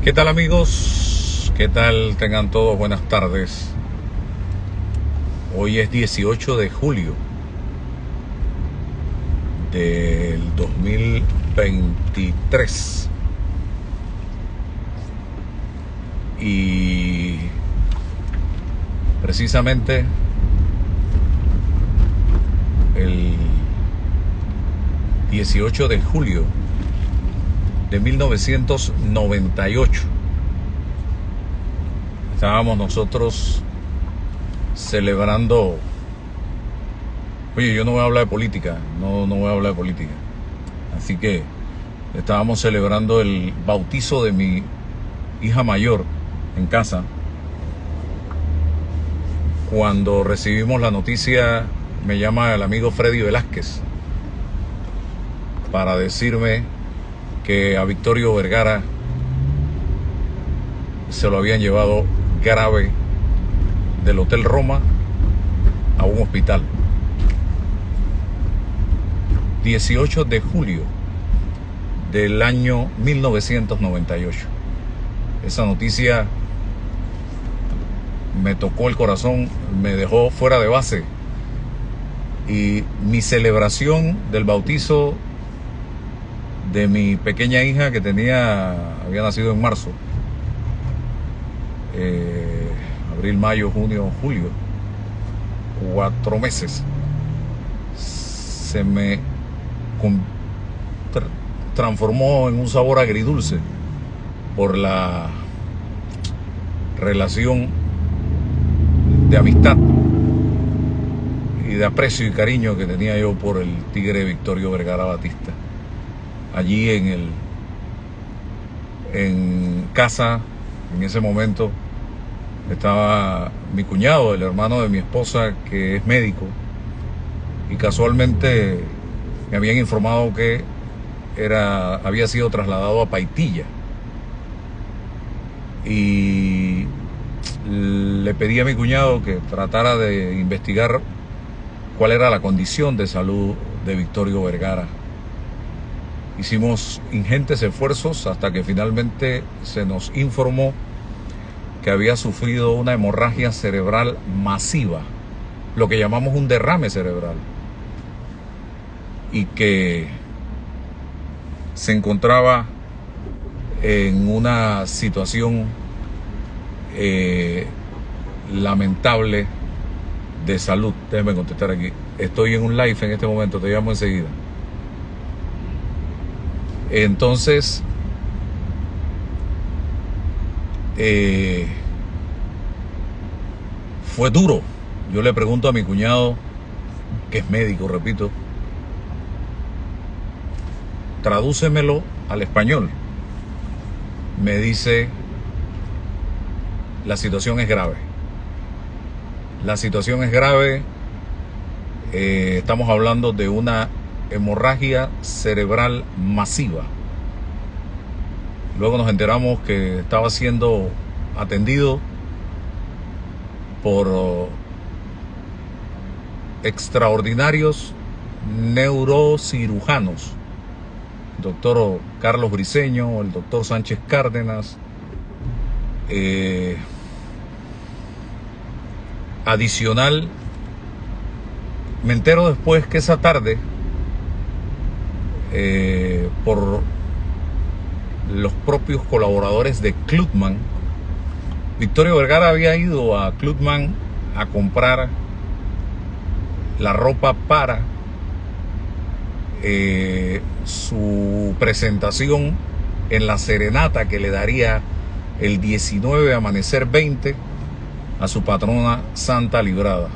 ¿Qué tal, amigos? ¿Qué tal? Tengan todos buenas tardes. Hoy es 18 de julio del 2023 y precisamente el 18 de julio de 1998 estábamos nosotros celebrando. Oye, yo no voy a hablar de política, no voy a hablar de política. Así que estábamos celebrando el bautizo de mi hija mayor en casa cuando recibimos la noticia. Me llama el amigo Freddy Velázquez para decirme que a Victorio Vergara se lo habían llevado grave del Hotel Roma a un hospital. 18 de julio del año 1998. Esa noticia me tocó el corazón, me dejó fuera de base. Y mi celebración del bautizo de mi pequeña hija, que había nacido en marzo, abril, mayo, junio, julio, 4 meses, se me transformó en un sabor agridulce por la relación de amistad y de aprecio y cariño que tenía yo por el tigre Victorio Vergara Batista. Allí en casa, en ese momento, estaba mi cuñado, el hermano de mi esposa, que es médico, y casualmente me habían informado que había sido trasladado a Paitilla. Y le pedí a mi cuñado que tratara de investigar cuál era la condición de salud de Victorio Vergara. Hicimos ingentes esfuerzos hasta que finalmente se nos informó que había sufrido una hemorragia cerebral masiva, lo que llamamos un derrame cerebral, y que se encontraba en una situación lamentable de salud. Déjeme contestar aquí. Estoy en un live en este momento, te llamo enseguida. Entonces, fue duro. Yo le pregunto a mi cuñado, que es médico, repito, tradúcemelo al español. Me dice, la situación es grave. La situación es grave. Estamos hablando de una hemorragia cerebral masiva. Luego nos enteramos que estaba siendo atendido por extraordinarios neurocirujanos, el doctor Carlos Briceño, el doctor Sánchez Cárdenas. Adicional, me entero después que esa tarde, por los propios colaboradores de Klugman, Victorio Vergara había ido a Klugman a comprar la ropa para su presentación en la serenata que le daría el 19 amanecer 20 a su patrona Santa Librada.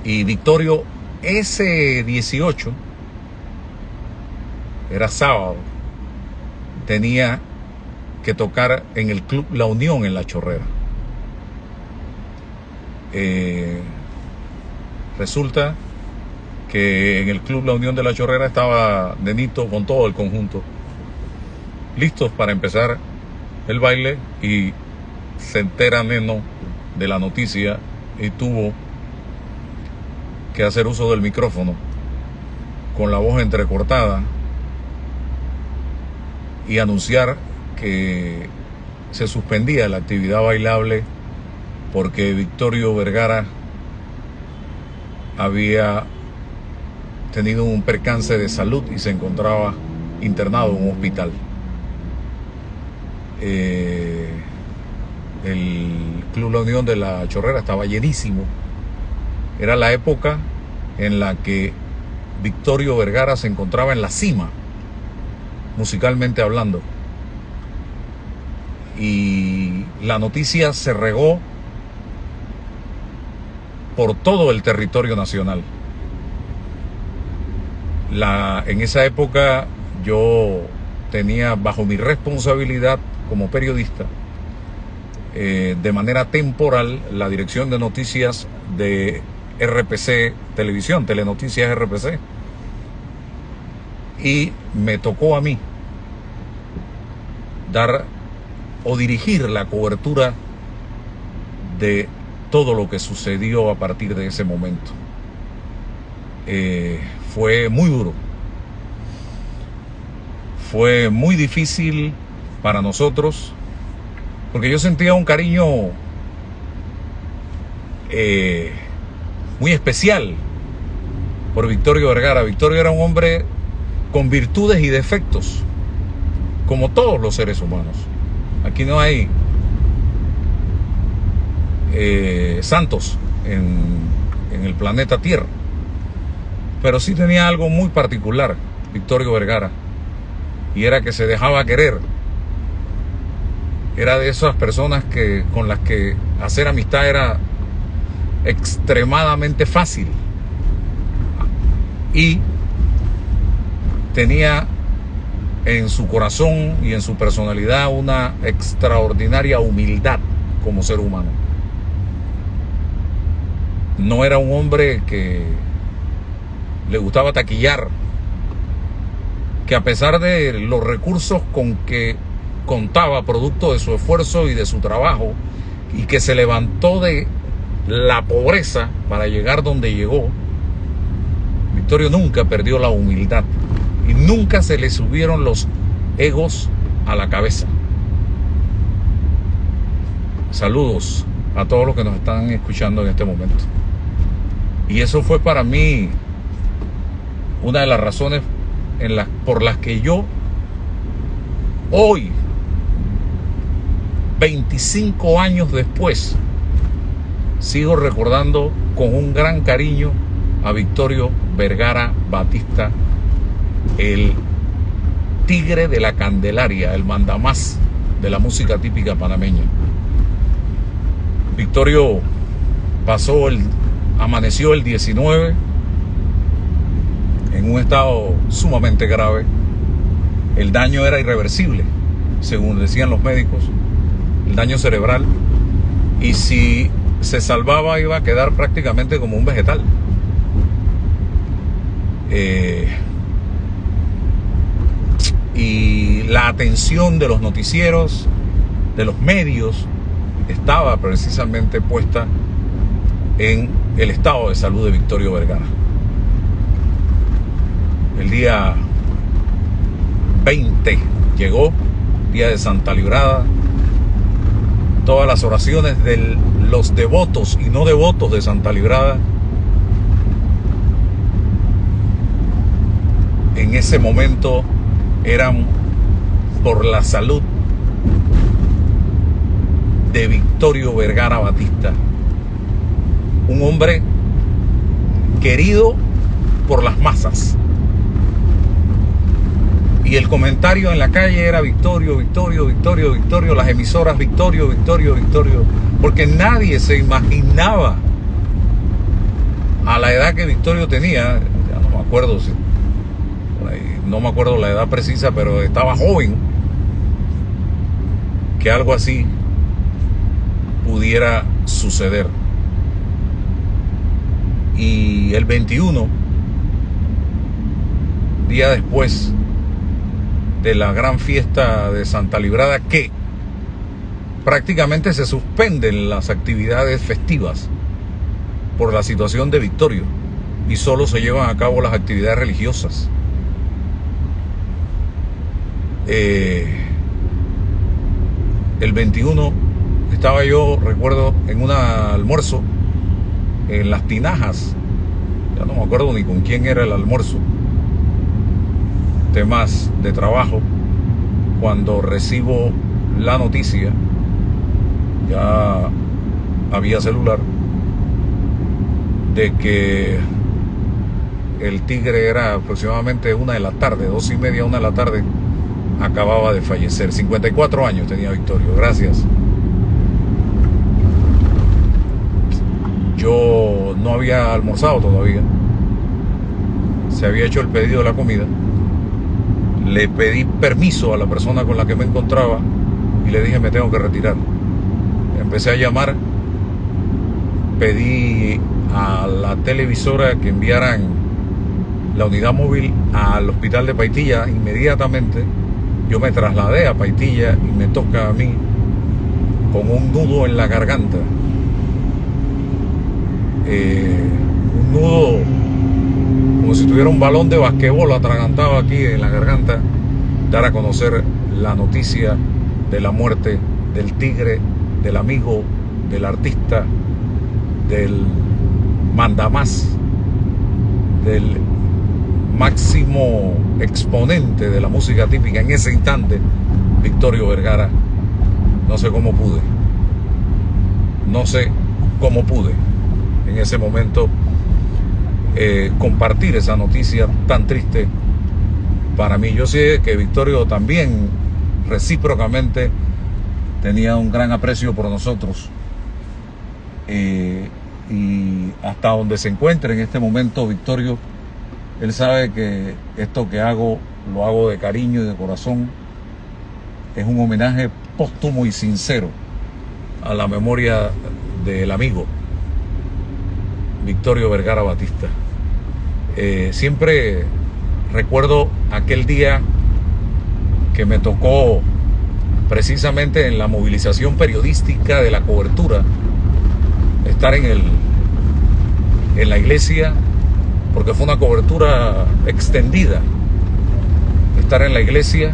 Y Victorio, ese 18, era sábado, tenía que tocar en el Club La Unión en La Chorrera. Resulta que en el Club La Unión de La Chorrera estaba Nenito con todo el conjunto, listos para empezar el baile, y se entera Neno de la noticia y tuvo que hacer uso del micrófono con la voz entrecortada y anunciar que se suspendía la actividad bailable porque Victorio Vergara había tenido un percance de salud y se encontraba internado en un hospital. El Club La Unión de la Chorrera estaba llenísimo. Era la época en la que Victorio Vergara se encontraba en la cima, musicalmente hablando. Y la noticia se regó por todo el territorio nacional. En esa época yo tenía bajo mi responsabilidad como periodista, de manera temporal, la dirección de noticias de RPC Televisión, Telenoticias RPC. Y me tocó a mí dar o dirigir la cobertura de todo lo que sucedió a partir de ese momento. Fue muy duro. Fue muy difícil para nosotros, porque yo sentía un cariño muy especial por Victorio Vergara. Victorio era un hombre con virtudes y defectos, como todos los seres humanos. Aquí no hay santos en el planeta Tierra, pero sí tenía algo muy particular Victorio Vergara, y era que se dejaba querer. Era de esas personas con las que hacer amistad era extremadamente fácil, y tenía en su corazón y en su personalidad una extraordinaria humildad como ser humano. No era un hombre que le gustaba taquillar, que a pesar de los recursos con que contaba, producto de su esfuerzo y de su trabajo, y que se levantó de la pobreza para llegar donde llegó, Victorio nunca perdió la humildad y nunca se le subieron los egos a la cabeza. Saludos a todos los que nos están escuchando en este momento. Y eso fue para mí una de las razones por las que yo hoy, 25 años después, sigo recordando con un gran cariño a Victorio Vergara Batista, el tigre de la Candelaria, el mandamás de la música típica panameña. Victorio amaneció el 19 en un estado sumamente grave. El daño era irreversible, según decían los médicos, el daño cerebral, y si se salvaba iba a quedar prácticamente como un vegetal. Y la atención de los noticieros, de los medios, estaba precisamente puesta en el estado de salud de Victorio Vergara. El día 20 llegó, día de Santa Librada. Todas las oraciones de los devotos y no devotos de Santa Librada en ese momento eran por la salud de Victorio Vergara Batista, un hombre querido por las masas. Y el comentario en la calle era Victorio, Victorio, Victorio, Victorio, las emisoras Victorio, Victorio, Victorio, porque nadie se imaginaba a la edad que Victorio tenía, ya no me acuerdo si no me acuerdo la edad precisa, pero estaba joven, que algo así pudiera suceder. Y el 21, día después de la gran fiesta de Santa Librada, que prácticamente se suspenden las actividades festivas por la situación de Victorio y solo se llevan a cabo las actividades religiosas. el 21 estaba yo, recuerdo, en un almuerzo en Las Tinajas. Ya no me acuerdo ni con quién era el almuerzo. Temas de trabajo. Cuando recibo la noticia, ya había celular, de que el tigre, era aproximadamente 1 de la tarde, 2:30, 1 de la tarde, acababa de fallecer. 54 años tenía Victorio. Gracias. Yo no había almorzado todavía. Se había hecho el pedido de la comida. Le pedí permiso a la persona con la que me encontraba y le dije: me tengo que retirar. Empecé a llamar. Pedí a la televisora que enviaran la unidad móvil al hospital de Paitilla. Inmediatamente yo me trasladé a Paitilla y me toca a mí con un nudo en la garganta. Un nudo como si tuviera un balón de basquetbol atragantado aquí en la garganta, dar a conocer la noticia de la muerte del tigre, del amigo, del artista, del mandamás, del máximo exponente de la música típica en ese instante, Victorio Vergara. No sé cómo pude en ese momento compartir esa noticia tan triste para mí. Yo sé que Victorio también recíprocamente tenía un gran aprecio por nosotros, y hasta donde se encuentre en este momento Victorio, él sabe que esto que hago lo hago de cariño y de corazón. Es un homenaje póstumo y sincero a la memoria del amigo Victorio Vergara Batista. Siempre recuerdo aquel día que me tocó, precisamente en la movilización periodística de la cobertura, estar en la iglesia, porque fue una cobertura extendida. Estar en la iglesia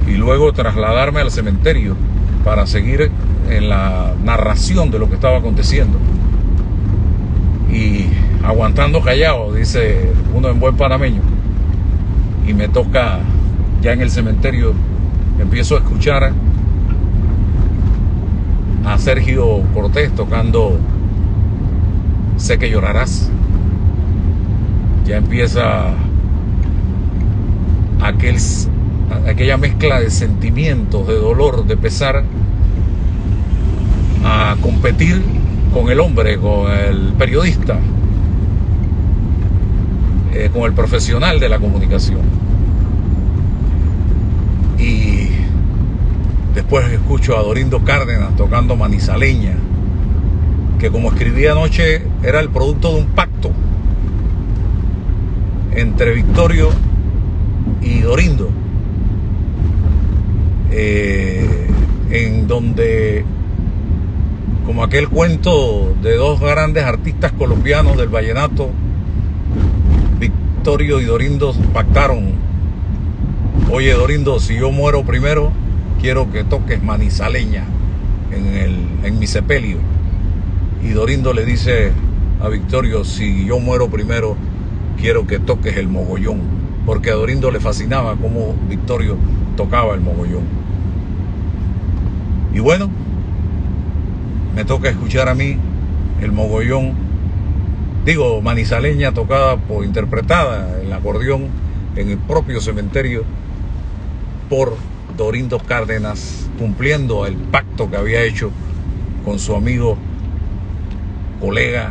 y luego trasladarme al cementerio para seguir en la narración de lo que estaba aconteciendo, y aguantando callado, dice uno en buen panameño. Y me toca ya en el cementerio, empiezo a escuchar a Sergio Cortés tocando Sé que llorarás. Ya empieza aquella mezcla de sentimientos, de dolor, de pesar, a competir con el hombre, con el periodista, con el profesional de la comunicación. Y después escucho a Dorindo Cárdenas tocando Manizaleña, que, como escribí anoche, era el producto de un pacto entre Victorio y Dorindo, en donde, como aquel cuento de dos grandes artistas colombianos del vallenato, Victorio y Dorindo pactaron: oye, Dorindo, si yo muero primero, quiero que toques Manizaleña en mi sepelio. Y Dorindo le dice a Victorio: si yo muero primero, quiero que toques el mogollón, porque a Dorindo le fascinaba cómo Victorio tocaba el mogollón. Y bueno, me toca escuchar a mí el mogollón, Manizaleña, interpretada en el acordeón en el propio cementerio por Dorindo Cárdenas, cumpliendo el pacto que había hecho con su amigo, colega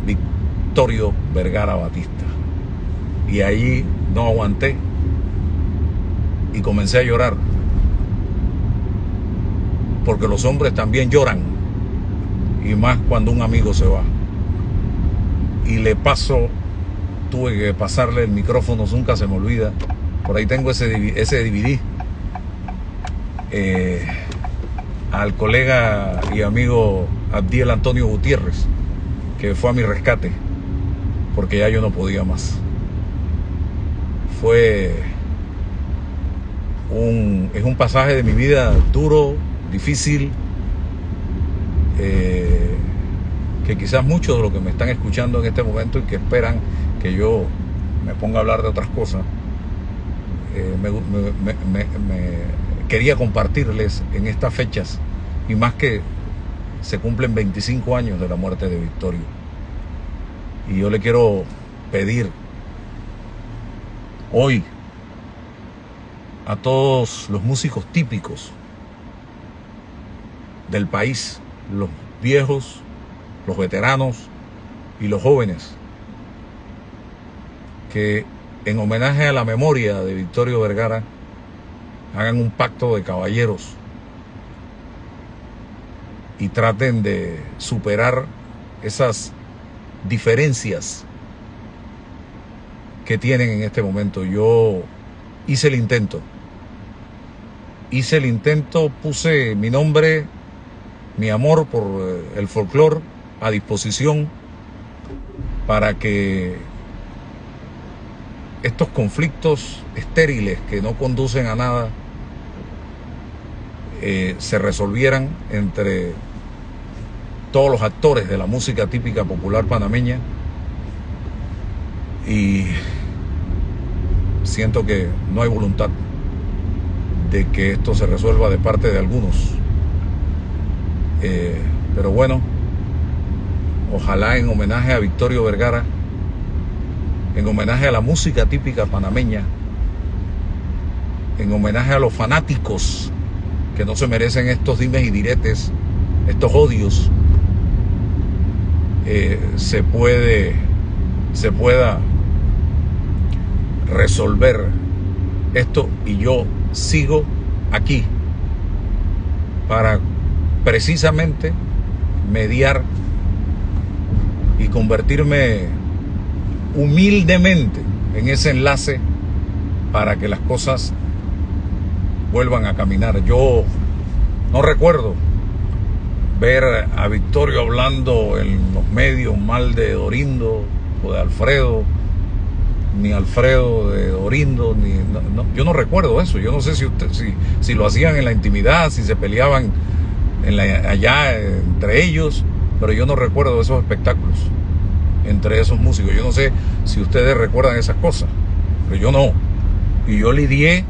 Victorio Vergara Batista. Y ahí no aguanté y comencé a llorar, porque los hombres también lloran, y más cuando un amigo se va. Y tuve que pasarle el micrófono, nunca se me olvida, por ahí tengo ese DVD, al colega y amigo Abdiel Antonio Gutiérrez, que fue a mi rescate, porque ya yo no podía más. Fue es un pasaje de mi vida duro, difícil, que quizás muchos de los que me están escuchando en este momento y que esperan que yo me ponga a hablar de otras cosas, quería compartirles en estas fechas, y más que se cumplen 25 años de la muerte de Victorio. Y yo le quiero pedir hoy a todos los músicos típicos del país, los viejos, los veteranos y los jóvenes, que en homenaje a la memoria de Victorio Vergara hagan un pacto de caballeros y traten de superar esas diferencias que tienen en este momento. Yo hice el intento, puse mi nombre, mi amor por el folclore a disposición para que estos conflictos estériles que no conducen a nada se resolvieran entre todos los actores de la música típica popular panameña, y siento que no hay voluntad de que esto se resuelva de parte de algunos, pero bueno, ojalá en homenaje a Victorio Vergara, en homenaje a la música típica panameña, en homenaje a los fanáticos que no se merecen estos dimes y diretes, estos odios, se pueda resolver esto. Y yo sigo aquí para precisamente mediar y convertirme humildemente en ese enlace para que las cosas vuelvan a caminar. Yo no recuerdo ver a Victorio hablando en los medios mal de Dorindo o de Alfredo, ni Alfredo de Dorindo, yo no recuerdo eso. Yo no sé si lo hacían en la intimidad, si se peleaban allá entre ellos, pero yo no recuerdo esos espectáculos entre esos músicos. Yo no sé si ustedes recuerdan esas cosas, pero yo no. Y yo lidié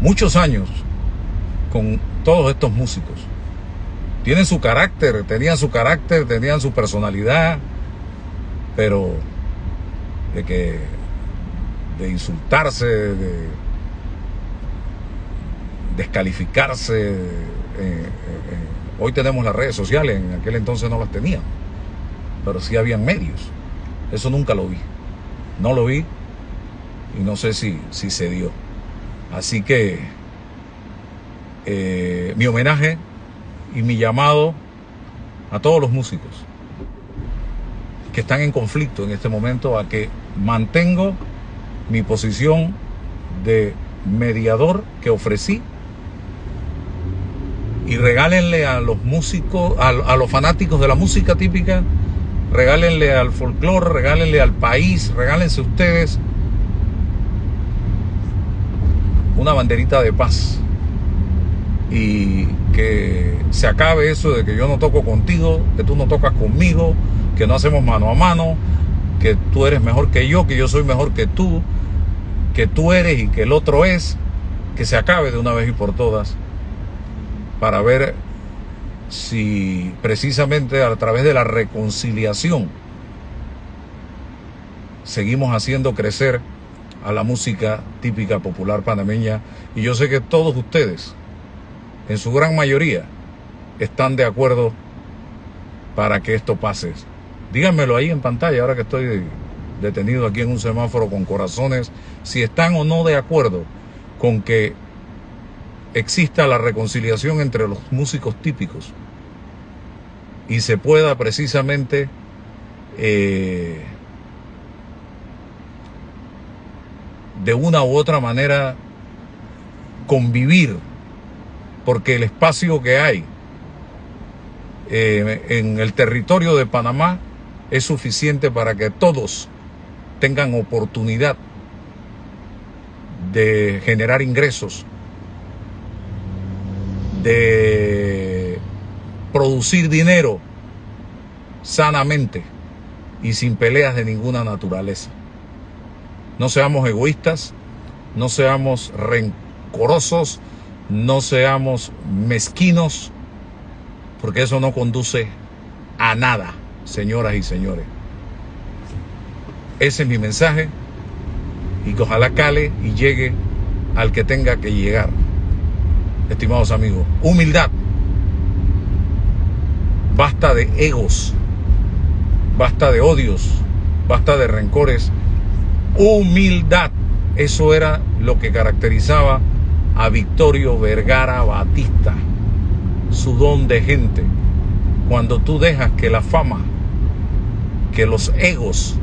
muchos años con todos estos músicos. Tenían su carácter, tenían su personalidad, pero de insultarse, de descalificarse. Hoy tenemos las redes sociales, en aquel entonces no las tenían, pero sí habían medios. Eso nunca lo vi, no lo vi, y no sé si se dio. Así que mi homenaje y mi llamado a todos los músicos que están en conflicto en este momento, a que mantengo mi posición de mediador que ofrecí, y regálenle a los músicos, a los fanáticos de la música típica, regálenle al folclore, regálenle al país, regálense ustedes una banderita de paz, y que se acabe eso de que yo no toco contigo, que tú no tocas conmigo, que no hacemos mano a mano, que tú eres mejor que yo soy mejor que tú eres y que el otro es. Que se acabe de una vez y por todas, para ver si precisamente a través de la reconciliación seguimos haciendo crecer a la música típica popular panameña. Y yo sé que todos ustedes, en su gran mayoría, están de acuerdo para que esto pase. Díganmelo ahí en pantalla, ahora que estoy detenido aquí en un semáforo con corazones, si están o no de acuerdo con que exista la reconciliación entre los músicos típicos y se pueda precisamente de una u otra manera convivir, porque el espacio que hay en el territorio de Panamá es suficiente para que todos tengan oportunidad de generar ingresos de producir dinero sanamente y sin peleas de ninguna naturaleza. No seamos egoístas, no seamos rencorosos, no seamos mezquinos, porque eso no conduce a nada, señoras y señores. Ese es mi mensaje, y que ojalá cale y llegue al que tenga que llegar. Estimados amigos, humildad. Basta de egos, basta de odios, basta de rencores. Humildad. Eso era lo que caracterizaba a Victorio Vergara Batista, su don de gente. Cuando tú dejas que la fama, que los egos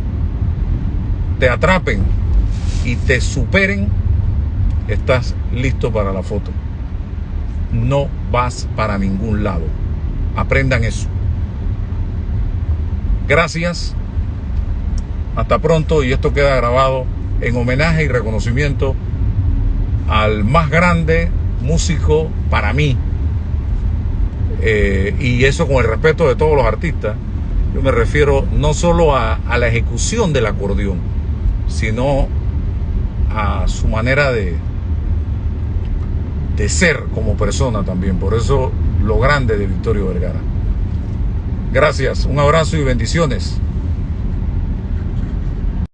te atrapen y te superen, estás listo para la foto. No vas para ningún lado. Aprendan eso. Gracias. Hasta pronto, y esto queda grabado en homenaje y reconocimiento al más grande músico para mí. Y eso con el respeto de todos los artistas. Yo me refiero no solo a la ejecución del acordeón, sino a su manera de ser como persona también. Por eso lo grande de Victorio Vergara. Gracias, un abrazo y bendiciones.